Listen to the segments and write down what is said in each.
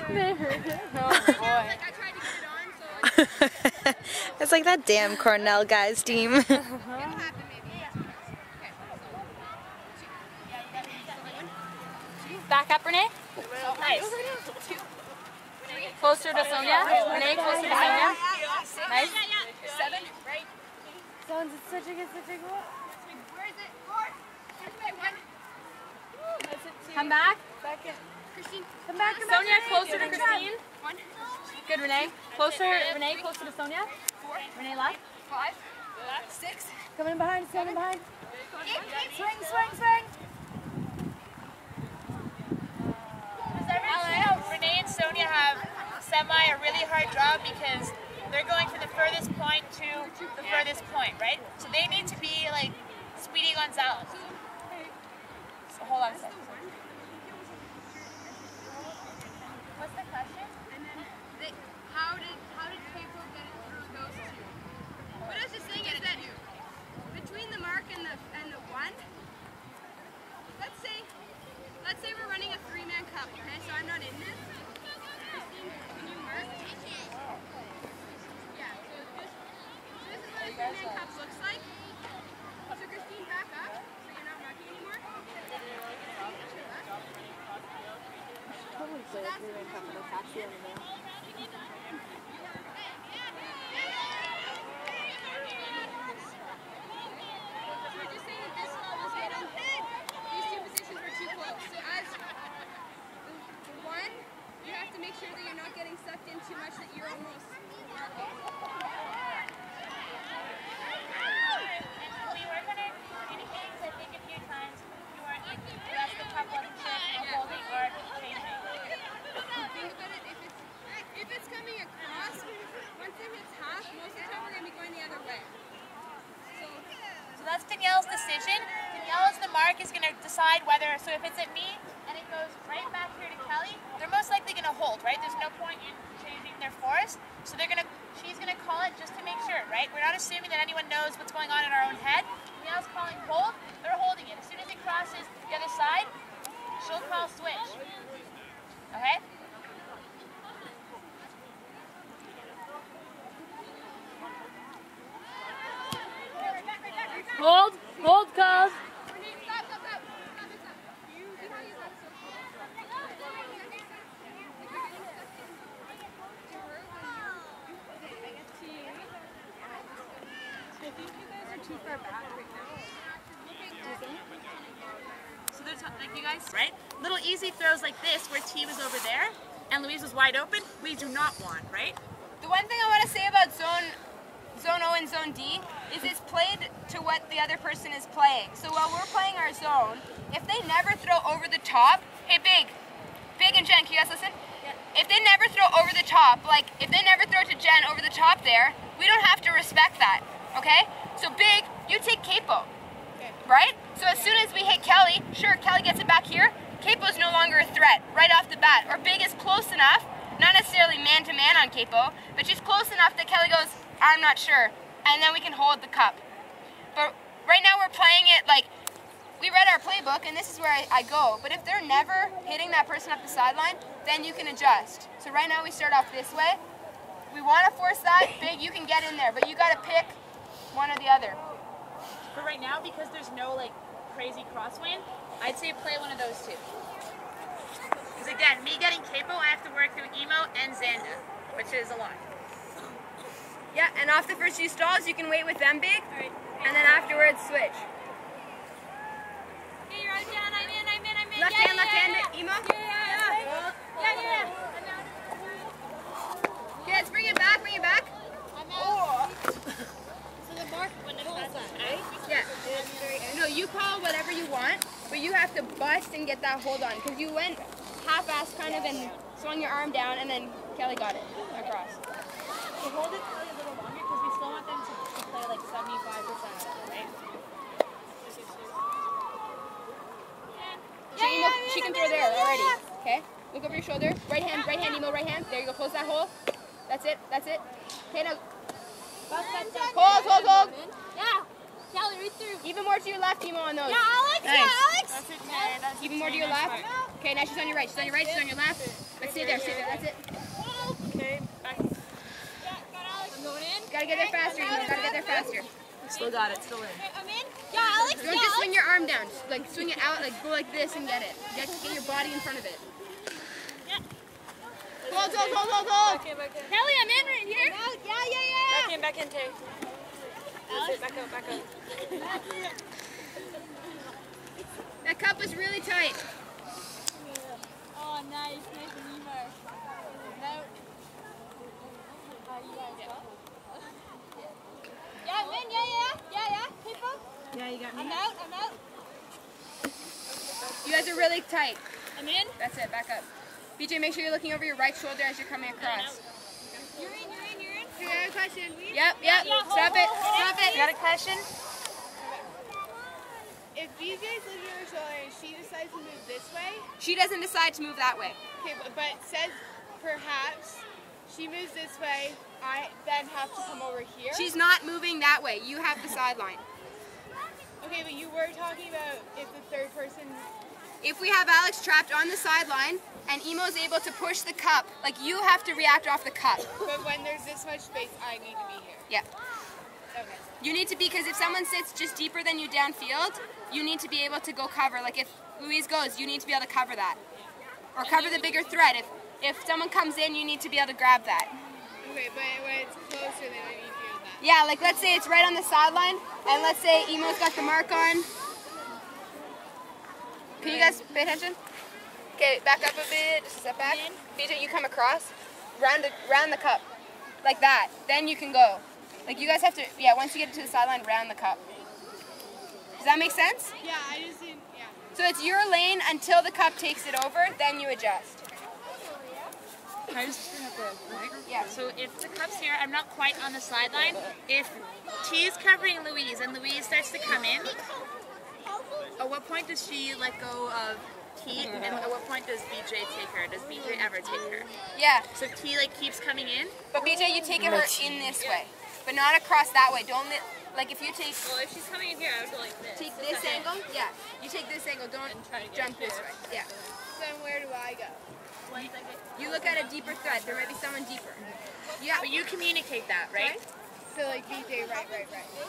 They heard it. Oh boy. It's like that damn Cornell guys team. Back up, Renee. Nice. Closer to Sonia. Renee, closer to Sonia. Nice. 7, right? Sounds such a good goal. Where is it? 4. Come back. Christine. Come back. Sonia, closer to Christine. 1. Good, Renee. Closer, Renee, closer to Sonia. 4. Renee, left. 5. 6. Coming in behind, coming in behind. 8. Swing, swing, swing. Renee and Sonia have a really hard job because they're going from the furthest point to the furthest point, right? So they need to be like Speedy Gonzalez. So hold on a second. What's the question? And then how did Capo get it through those 2? What I was just saying is that between the mark and the 1, let's say we're running a 3-man cup, okay? So I'm not in this. Christine, can you mark? Yeah, so this is what a 3-man cup looks like. So Christine, back up, so you're not marking anymore. Totally play a 3-man cup with a taxi on the mail. Make sure that you're not getting sucked in too much that you're almost marking. And we were going to communicate, I think a few times, you weren't in the rest of the cup wasn't sure if you're holding or changing. Think about it, if it's coming across, once it hits half, most of the time we're going to be going the other way. So that's Danielle's decision. Danielle as the mark is going to decide whether, so if it's at me and it goes right back here to Kelly, they're most likely going to hold, right? There's no point in changing their force. So she's going to call it just to make sure, right? We're not assuming that anyone knows what's going on in our own head. Danielle's calling hold, they're holding it. As soon as it crosses the other side, she'll call switch. Okay? Hold, cuz. I think you guys are too far back right now. So there's like you guys, right? Little easy throws like this where T was over there and Louise was wide open, we do not want, right? The one thing I want to say about Zone O and Zone D is it's played to what the other person is playing. So while we're playing our zone, if they never throw over the top, hey Big and Jen, can you guys listen? Yeah. If they never throw over the top, like if they never throw to Jen over the top there, we don't have to respect that, okay? So Big, you take Capo, right? So as soon as we hit Kelly, sure, Kelly gets it back here, Capo's no longer a threat right off the bat. Or Big is close enough, not necessarily man-to-man on Capo, but she's close enough that Kelly goes, I'm not sure, and then we can hold the cup. But right now we're playing it like, we read our playbook and this is where I go, but if they're never hitting that person up the sideline, then you can adjust. So right now we start off this way. We want to force that, Big, you can get in there, but you got to pick one or the other. For right now, because there's no like crazy crosswind, I'd say play one of those two. Because again, me getting Capo, I have to work through Emo and Xanda, which is a lot. Yeah, and off the first few stalls, you can wait with them, Big, and then afterwards switch. Hey, you're out down, I'm in. Left hand, Emo? Yeah. Okay, let's bring it back. Oh. So the mark when it has that, right? Yeah. No, you call whatever you want, but you have to bust and get that hold on, because you went half-assed kind of and swung your arm down, and then Kelly got it across. So hold it probably a little longer because we still want them to play like 75% of it, right? She can throw there already. Okay? Look over your shoulder. Right hand, Emo, right hand. There you go. Close that hole. That's it. Okay, now. Hold. Yeah. Kelly, read through. Even more to your left, Emo, on those. Yeah, Alex. Nice. Yeah, Alex. That's it, Even more to your left. Okay, now she's on your right. She's on your left. Let's there, stay there. That's it. Okay, back. I'm going in. Gotta get there faster, Emo. Gotta get there faster. Still got it, still in. I'm in. Yeah, Alex. Don't just swing your arm down. Just, like swing it out, like go like this and get it. Get your body in front of it. Yeah. Hold. Back in. Kelly, I'm in right here. Yeah. Back in, Tay. That's it, back up. That cup was really tight. Oh, nice and Emo. No. Yeah, I'm in. Yeah. People. Yeah, you got me. I'm out. You guys are really tight. I'm in. That's it, back up. BJ, make sure you're looking over your right shoulder as you're coming across. You're in. Do you have a question? Yep. Yeah, Stop it. You got a question? If BJ's looking at her shoulder and she decides to move this way, She doesn't decide to move that way. okay, but says perhaps she moves this way, I then have to come over here. She's not moving that way. You have the sideline. Okay, but you were talking about if the third person. If we have Alex trapped on the sideline and Emo's able to push the cup, like you have to react off the cup. But when there's this much space, I need to be here. Yeah. Okay. You need to be, because if someone sits just deeper than you downfield, you need to be able to go cover. Like if Louise goes, you need to be able to cover that. Or cover the bigger threat. If someone comes in, you need to be able to grab that. Okay, but when it's closer, then I need to do that. Yeah, like let's say it's right on the sideline, and let's say Emo's got the mark on. Can you guys pay attention? Okay, back up a bit, just a step back. BJ, you come across, round the cup, like that. Then you can go. Like you guys have to, yeah, once you get to the sideline, round the cup. Does that make sense? Yeah, I just didn't, yeah. So it's your lane until the cup takes it over, then you adjust. Can I just bring up the mic? Yeah. So if the cup's here, I'm not quite on the sideline. If T's covering Louise and Louise starts to come in, at what point does she let go of T? And at what point does BJ take her? Does BJ ever take her? Yeah, So if T like keeps coming in. but BJ, you take her in this way, but not across that way. Don't like if you take Well, if she's coming in here, I would go like this. take this angle. Yeah, you take this angle. Don't try to get jump this way. Yeah. Then where do I go? You look at a deeper threat. There might be someone deeper. Yeah. But you communicate that, right? So like BJ, right.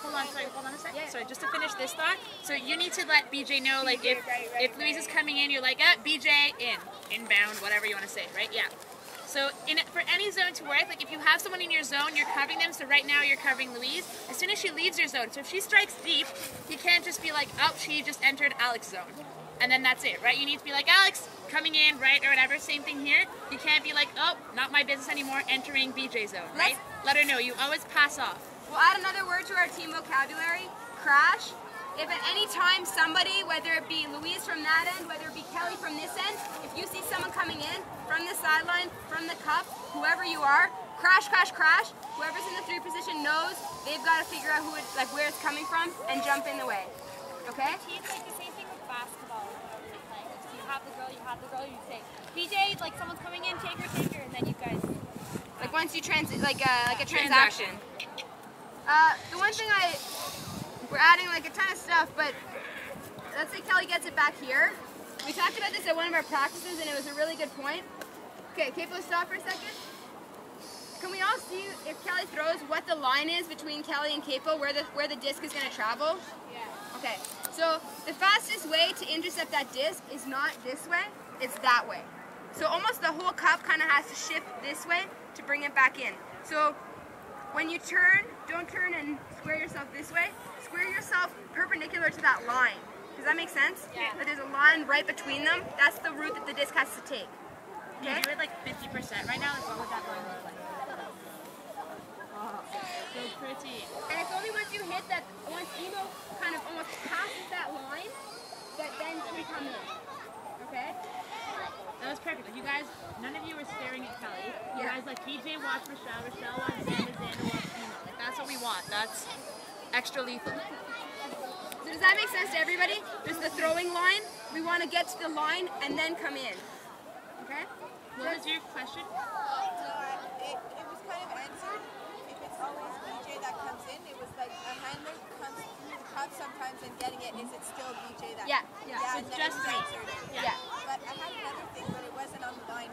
Hold on a second. Sorry, just to finish this thought. So you need to let BJ know, like BJ, if Louise is coming in, you're like, BJ inbound, whatever you want to say, right? Yeah. So for any zone to work, like if you have someone in your zone, you're covering them. So right now you're covering Louise. As soon as she leaves your zone, so if she strikes deep, you can't just be like, oh, she just entered Alex's zone. And then that's it, right? You need to be like, Alex, coming in, right, or whatever. Same thing here. You can't be like, oh, not my business anymore, entering BJ zone, right? Let her know. You always pass off. We'll add another word to our team vocabulary. Crash. If at any time somebody, whether it be Louise from that end, whether it be Kelly from this end, if you see someone coming in from the sideline, from the cup, whoever you are, crash. Whoever's in the 3 position knows they've got to figure out where it's coming from and jump in the way. Okay? It's like the same thing with basketball. Like, you have the girl, you say, BJ, like someone's coming in, take her, and then you guys. Like once you like a transaction. The one thing we're adding like a ton of stuff, but let's say Kelly gets it back here. We talked about this at one of our practices, and it was a really good point. Okay, Capo, stop for a second. Can we all see if Kelly throws what the line is between Kelly and Capo, where the disc is going to travel? Yeah. Okay, so the fastest way to intercept that disc is not this way, it's that way. So almost the whole cup kind of has to shift this way to bring it back in. So when you turn, don't turn and square yourself this way. Square yourself perpendicular to that line. Does that make sense? Yeah. That there's a line right between them. That's the route that the disc has to take. You do it like 50% right now. Like, what would that line look like? Oh, so pretty. And it's only once you hit that, once Emo kind of almost passes that line, that then can come in. Okay? That was perfect. Like you guys, none of you were staring at Kelly. You Yeah. guys like BJ watch Rochelle, Rochelle watch Xander, Xander watch Emo. Like that's what we want. That's extra lethal. So does that make sense to everybody? Just the throwing line. We want to get to the line and then come in. Okay? What was your question? It was kind of answered. If it's always BJ that comes in, it was like a handler comes through the cup sometimes and getting it. Is it still BJ that? Yeah. Yeah, So and it's then just it was me. answered. Yeah. But I had another thing, but it wasn't on the line.